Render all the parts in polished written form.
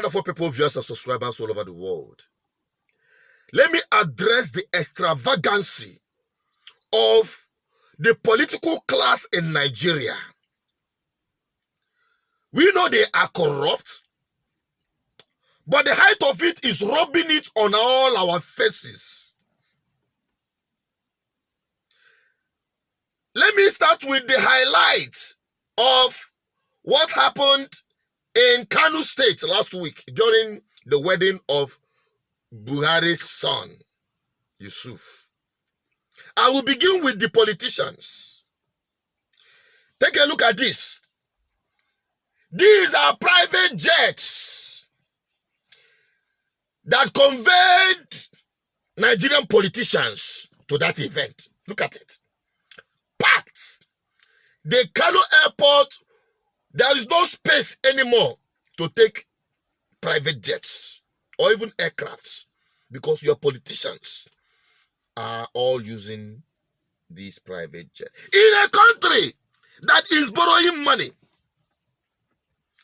wonderful people, viewers and subscribers all over the world. Let me address the extravagancy of the political class in Nigeria. We know they are corrupt, but the height of it is rubbing it on all our faces. Let me start with the highlights of what happened in Kano State last week during the wedding of Buhari's son, Yusuf. I will begin with the politicians. Take a look at this. These are private jets that conveyed Nigerian politicians to that event. Look at it. Packed. The Kano airport, there is no space anymore to take private jets or even aircrafts because your politicians are all using these private jets. In a country that is borrowing money,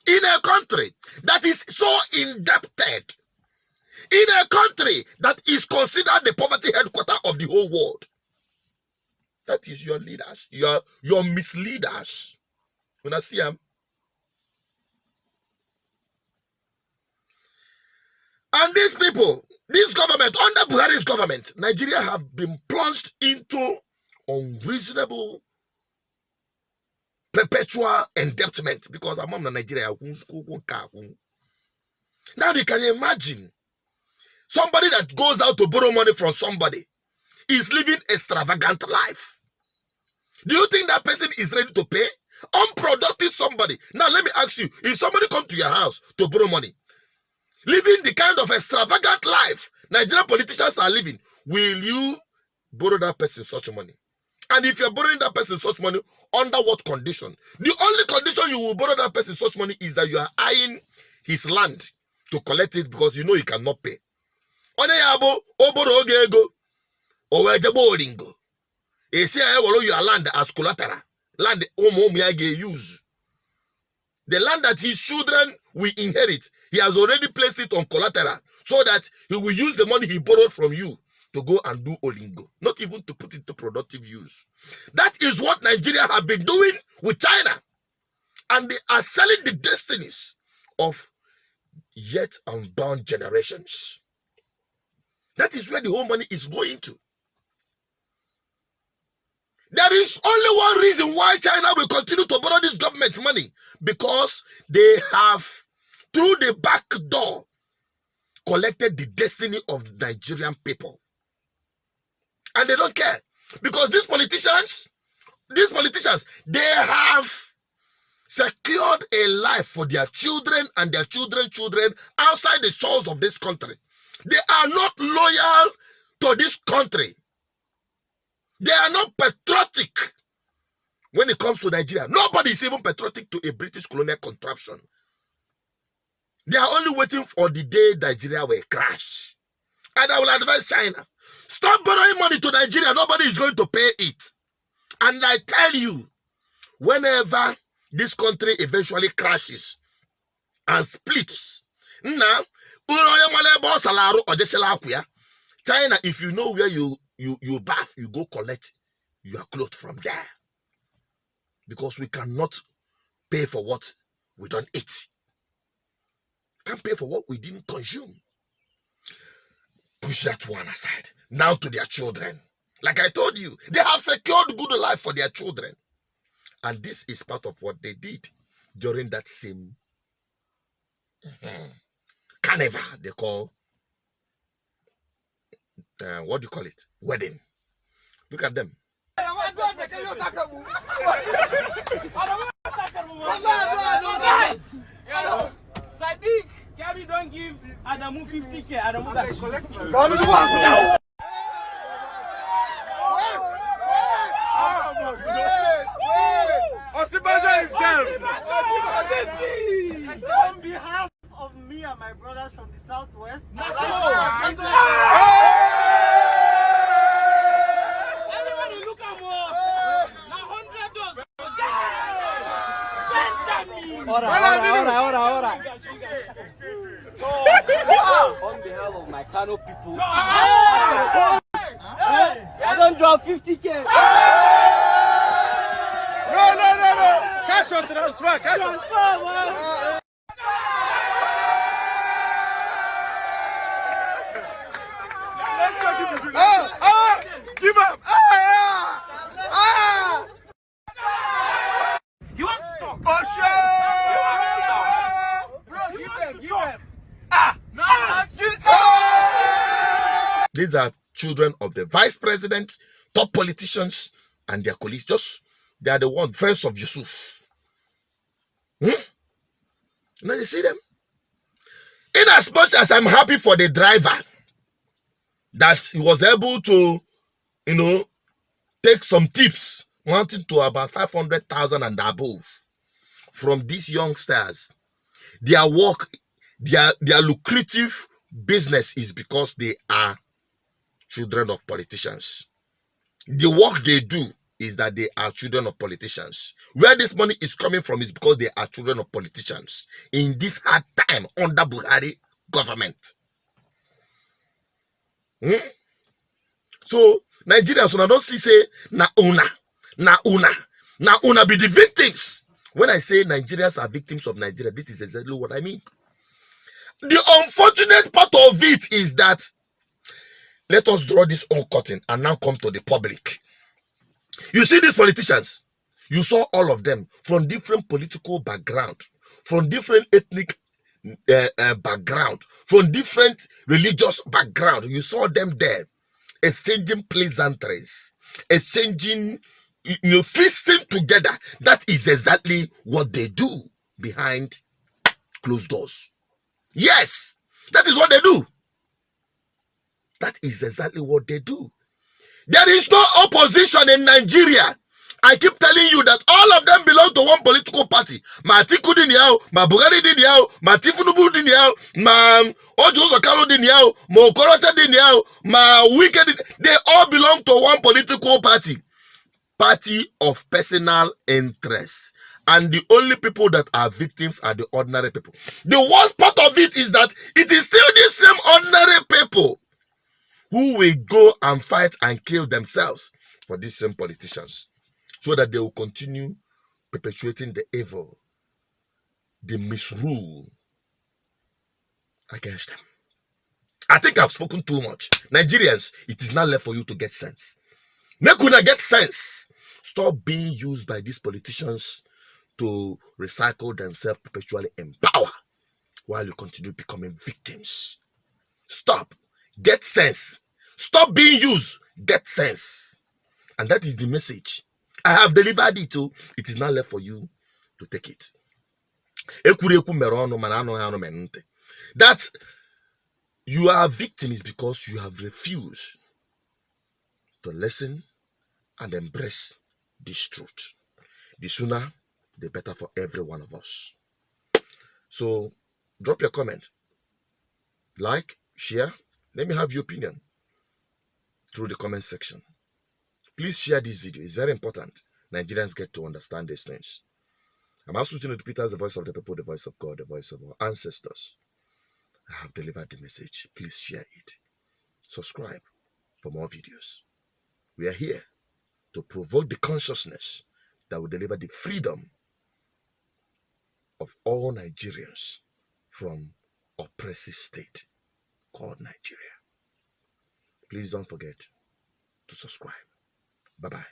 in a country that is so indebted, in a country that is considered the poverty headquarters of the whole world. That is your leaders, your misleaders. When I see them, and these people, this government, under Buhari's government, Nigeria have been plunged into unreasonable, perpetual indebtment because I'm in Nigeria. Now you can imagine somebody that goes out to borrow money from somebody is living extravagant life. Do you think that person is ready to pay? Unproductive somebody. Now let me ask you, if somebody comes to your house to borrow money, living the kind of extravagant life Nigerian politicians are living, will you borrow that person such money? And if you're borrowing that person such money, under what condition? The only condition you will borrow that person such money is that you are eyeing his land to collect it because you know he cannot pay. Your land as collateral. Land use. The land that his children will inherit, he has already placed it on collateral so that he will use the money he borrowed from you to go and do Olingo, not even to put it to productive use. That is what Nigeria have been doing with China. And they are selling the destinies of yet unborn generations. That is where the whole money is going to. There is only one reason why China will continue to borrow this government money, because they have, through the back door, collected the destiny of Nigerian people. And they don't care. Because these politicians, they have secured a life for their children and their children's children outside the shores of this country. They are not loyal to this country. They are not patriotic when it comes to Nigeria. Nobody is even patriotic to a British colonial contraption. They are only waiting for the day Nigeria will crash. And I will advise China, stop borrowing money to Nigeria. Nobody is going to pay it. And I tell you, whenever this country eventually crashes and splits, China, if you know where you bath, you go collect your clothes from there. Because we cannot pay for what we don't eat. Can't pay for what we didn't consume. Push that one aside. Now to their children. Like I told you, they have secured good life for their children. And this is part of what they did during that same carnival they call, what do you call it? Wedding. Look at them. Sadiq, Gary don't give Adamu 50K. Adamu that collect. On behalf of me and my brothers from the southwest, Everybody look at more. Now $100. Benjamin. Ora. On behalf of my Kano people, I don't drop 50K. No. Cash on transfer. Cash on Transfer, man. Give up. You want to talk? Bro, give them. These are children of the vice president, top politicians, and their colleagues. They are the ones, friends of Yusuf. Now you see them. In as much as I'm happy for the driver that he was able to, take some tips, mounting to about 500,000 and above from these youngsters. Their work, their lucrative business is because they are children of politicians. The work they do is that they are children of politicians. Where this money is coming from is because they are children of politicians in this hard time under Buhari government. So Nigerians, when I don't see say na una be the victims. When I say Nigerians are victims of Nigeria, this is exactly what I mean. The unfortunate part of it is that let us draw this on curtain and now come to the public. You see these politicians, you saw all of them from different political background, from different ethnic background, from different religious background. You saw them there exchanging pleasantries, exchanging, feasting together. That is exactly what they do behind closed doors. Yes, that is what they do. That is exactly what they do. There is no opposition in Nigeria. I keep telling you that all of them belong to one political party. Ma Atiku di niao, ma Buhari di niao, ma Tinubu di niao, ma Ojo Zakalo di niao, ma Okorocha di niao, ma Wike di. They all belong to one political party. Party of personal interest. And the only people that are victims are the ordinary people. The worst part of it is that it is still the same ordinary people who will go and fight and kill themselves for these same politicians, so that they will continue perpetuating the evil, the misrule against them. I think I've spoken too much. Nigerians, it is not left for you to get sense. Make una get sense. Stop being used by these politicians to recycle themselves perpetually in power while you continue becoming victims. Stop. Get sense. Stop being used. Get sense. And that is the message. I have delivered it too. It is not left for you to take it. That you are a victim is because you have refused to listen and embrace this truth. The sooner, the better for every one of us. So, drop your comment. Like, share. Let me have your opinion through the comment section. Please share this video. It's very important. Nigerians get to understand these things. I'm also Tunde Peters, the voice of the people, the voice of God, the voice of our ancestors. I have delivered the message. Please share it. Subscribe for more videos. We are here to provoke the consciousness that will deliver the freedom of all Nigerians from oppressive state called Nigeria. Please don't forget to subscribe. Bye-bye.